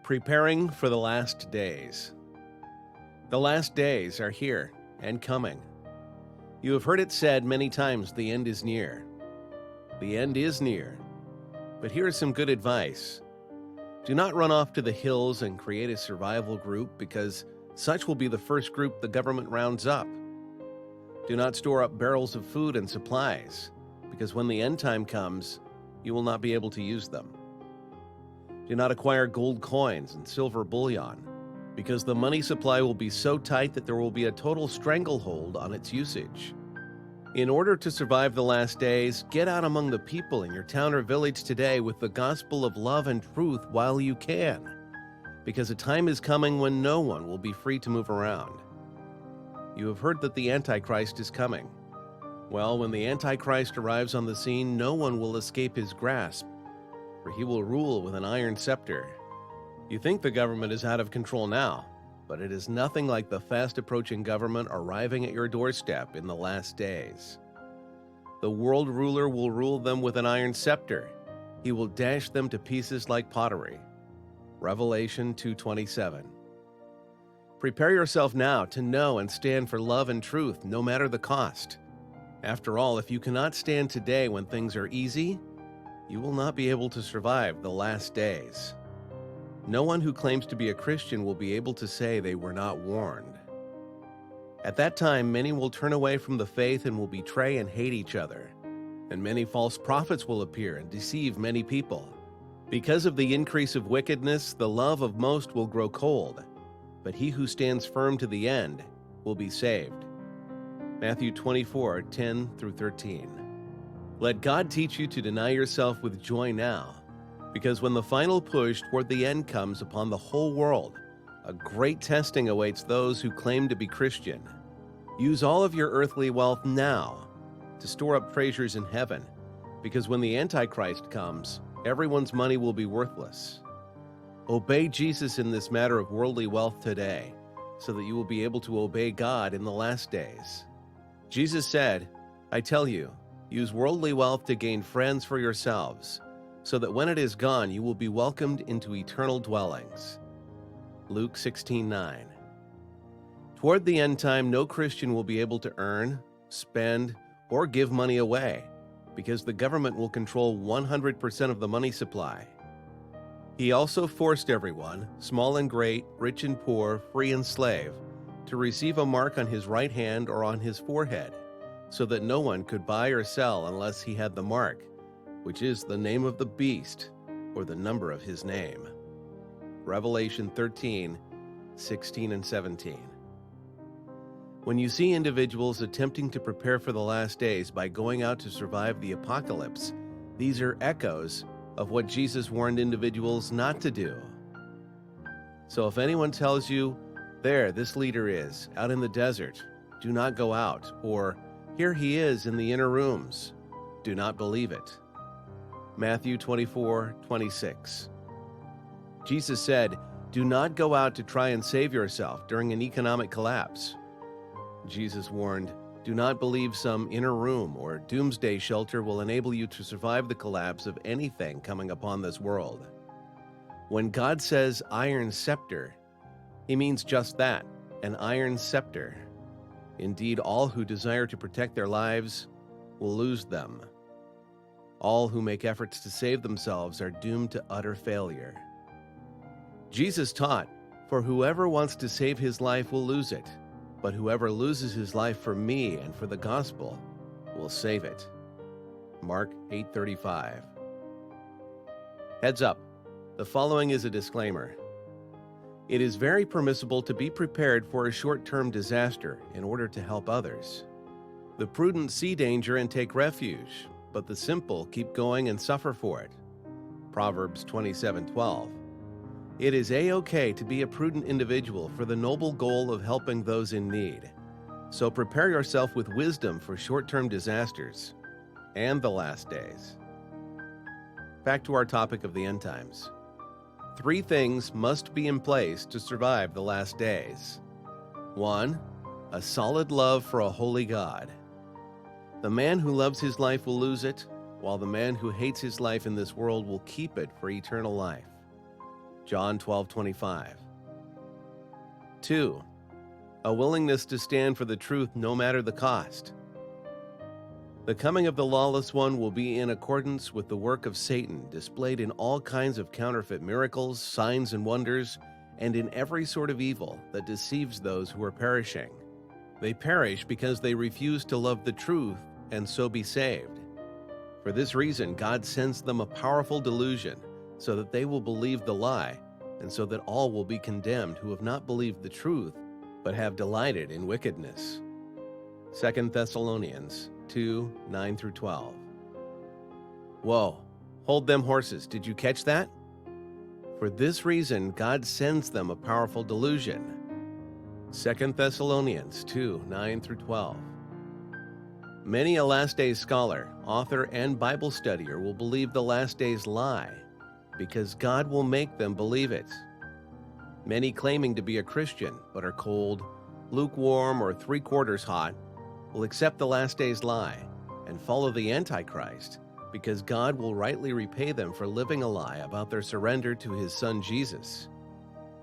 Preparing for the last days. The last days are here and coming. You have heard it said many times, the end is near. The end is near. But here is some good advice. Do not run off to the hills and create a survival group, because such will be the first group the government rounds up. Do not store up barrels of food and supplies, because when the end time comes, you will not be able to use them. Do not acquire gold coins and silver bullion, because the money supply will be so tight that there will be a total stranglehold on its usage. In order to survive the last days, get out among the people in your town or village today with the gospel of love and truth while you can, because a time is coming when no one will be free to move around. You have heard that the Antichrist is coming. Well, when the Antichrist arrives on the scene, no one will escape his grasp, for he will rule with an iron scepter. You think the government is out of control now, but it is nothing like the fast-approaching government arriving at your doorstep in the last days. The world ruler will rule them with an iron scepter. He will dash them to pieces like pottery. Revelation 2:27. Prepare yourself now to know and stand for love and truth, no matter the cost. After all, if you cannot stand today when things are easy, you will not be able to survive the last days. No one who claims to be a Christian will be able to say they were not warned. At that time, many will turn away from the faith and will betray and hate each other, and many false prophets will appear and deceive many people. Because of the increase of wickedness, the love of most will grow cold, but he who stands firm to the end will be saved. Matthew 24:10-13. Let God teach you to deny yourself with joy now, because when the final push toward the end comes upon the whole world, a great testing awaits those who claim to be Christian. Use all of your earthly wealth now to store up treasures in heaven, because when the Antichrist comes, everyone's money will be worthless. Obey Jesus in this matter of worldly wealth today, so that you will be able to obey God in the last days. Jesus said, I tell you, use worldly wealth to gain friends for yourselves, so that when it is gone, you will be welcomed into eternal dwellings. Luke 16:9. Toward the end time, no Christian will be able to earn, spend, or give money away, because the government will control 100% of the money supply. He also forced everyone, small and great, rich and poor, free and slave, to receive a mark on his right hand or on his forehead, so that no one could buy or sell unless he had the mark, which is the name of the beast or the number of his name. Revelation 13:16-17. When you see individuals attempting to prepare for the last days by going out to survive the apocalypse, these are echoes of what Jesus warned individuals not to do. So if anyone tells you, there, this leader is, out in the desert, do not go out, or here he is in the inner rooms, do not believe it. Matthew 24:26. Jesus said, do not go out to try and save yourself during an economic collapse. Jesus warned, do not believe some inner room or doomsday shelter will enable you to survive the collapse of anything coming upon this world. When God says iron scepter, he means just that, an iron scepter. Indeed, all who desire to protect their lives will lose them. All who make efforts to save themselves are doomed to utter failure. Jesus taught, for whoever wants to save his life will lose it, but whoever loses his life for me and for the gospel will save it. Mark 8:35. Heads up, the following is a disclaimer. It is very permissible to be prepared for a short-term disaster in order to help others. The prudent see danger and take refuge, but the simple keep going and suffer for it. Proverbs 27:12. It is a-okay to be a prudent individual for the noble goal of helping those in need. So prepare yourself with wisdom for short-term disasters and the last days. Back to our topic of the end times. 3 things must be in place to survive the last days. 1. A solid love for a holy God. The man who loves his life will lose it, while the man who hates his life in this world will keep it for eternal life. John 12:25. 2. A willingness to stand for the truth no matter the cost. The coming of the lawless one will be in accordance with the work of Satan, displayed in all kinds of counterfeit miracles, signs, and wonders, and in every sort of evil that deceives those who are perishing. They perish because they refuse to love the truth and so be saved. For this reason, God sends them a powerful delusion, so that they will believe the lie, and so that all will be condemned who have not believed the truth, but have delighted in wickedness. 2 Thessalonians 2:9-12. Whoa, hold them horses, did you catch that? For this reason, God sends them a powerful delusion. 2 Thessalonians 2:9-12. Many a last days scholar, author, and Bible studier will believe the last days lie, because God will make them believe it. Many claiming to be a Christian, but are cold, lukewarm, or three-quarters hot, will accept the last days lie and follow the Antichrist, because God will rightly repay them for living a lie about their surrender to His Son Jesus.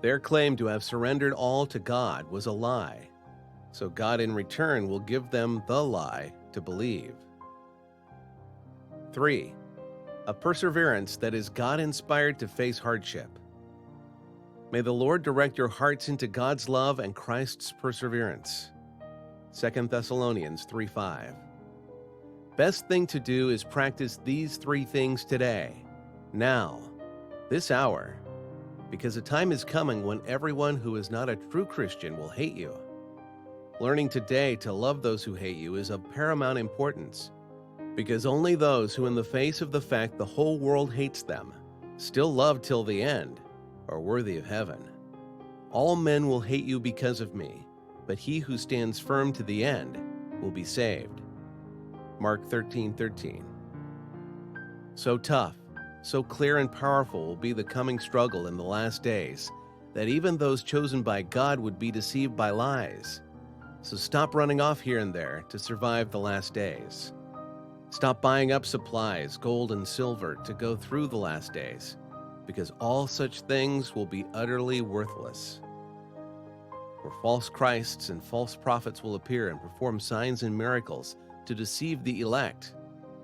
Their claim to have surrendered all to God was a lie, so God in return will give them the lie to believe. 3. A perseverance that is God-inspired to face hardship. May the Lord direct your hearts into God's love and Christ's perseverance. 2 Thessalonians 3:5. Best thing to do is practice these three things today, now, this hour, because a time is coming when everyone who is not a true Christian will hate you. Learning today to love those who hate you is of paramount importance, because only those who, in the face of the fact the whole world hates them, still love till the end, are worthy of heaven. All men will hate you because of me, but he who stands firm to the end will be saved. Mark 13:13. So tough, so clear and powerful will be the coming struggle in the last days, that even those chosen by God would be deceived by lies. So stop running off here and there to survive the last days. Stop buying up supplies, gold and silver, to go through the last days, because all such things will be utterly worthless. For false Christs and false prophets will appear and perform signs and miracles to deceive the elect,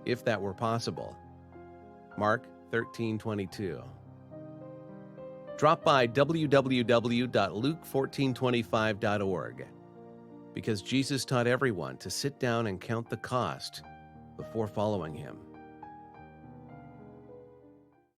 if that were possible. Mark 13:22. Drop by www.luke1425.org, because Jesus taught everyone to sit down and count the cost before following him.